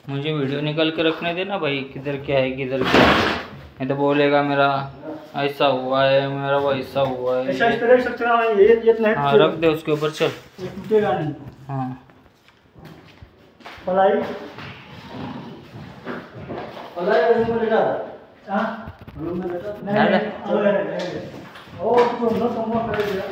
मुझे वीडियो निकाल के रखने देना भाई, किधर क्या है किधर क्या है। नहीं तो बोलेगा मेरा ऐसा हुआ है, मेरा वैसा हुआ है। ऐसा इस तरह स्ट्रक्चर है ये नहीं। हाँ रख दे उसके ऊपर, चल। ये टूटेगा नहीं। हाँ पलाई रूम में लेटा। हां रूम में लेटा नहीं। ओ तो न कम करेगा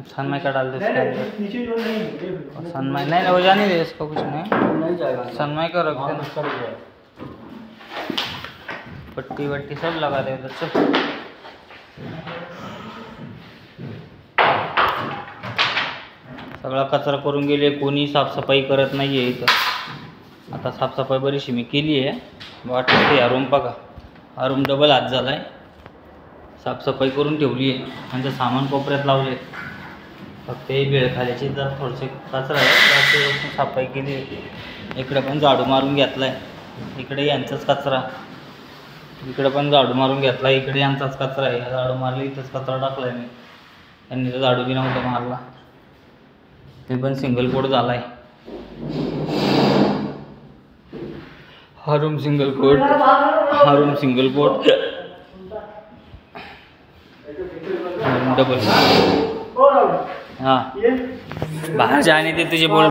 सनमाई का डाल दे उसके अंदर। नीचे जो नहीं सनमाई नहीं हो जाने दे इसको, कुछ नहीं जाएगा। सनमाई का रख देना, पट्टी वट्टी सब लगा दे उधर। चल सगळा कचरा करून गेले, कोणी साफसफाई करत नाही आहे इथं। आता साफसफाई बरीचशी मी केली आहे, वाटतं हा रूम बघा, हा रूम डबल हात झाला आहे। साफसफाई करून ठेवली आहे, म्हणजे सामान कोपऱ्यात लावले, फक्त हे बेळ खाल्याची जर थोडेसे कचरा आहे त्याची सफाई केली आहे। इकडे पण झाडू मारून घेतला आहे, इकडे यांचाच कचरा, इकडे पण झाडू मारून घेतला, इकडे यांचाच कचरा आहे। झाडू मारली इथंच कचरा टाकला आहे मी, त्यांनी तर झाडू बी नव्हता मारला। ते पण सिंगल कोड झाला आहे, हा रूम सिंगल कोड, हा रूम सिंगल कोड, डबल। हाँ बाहर जाने दे तुझे बोल।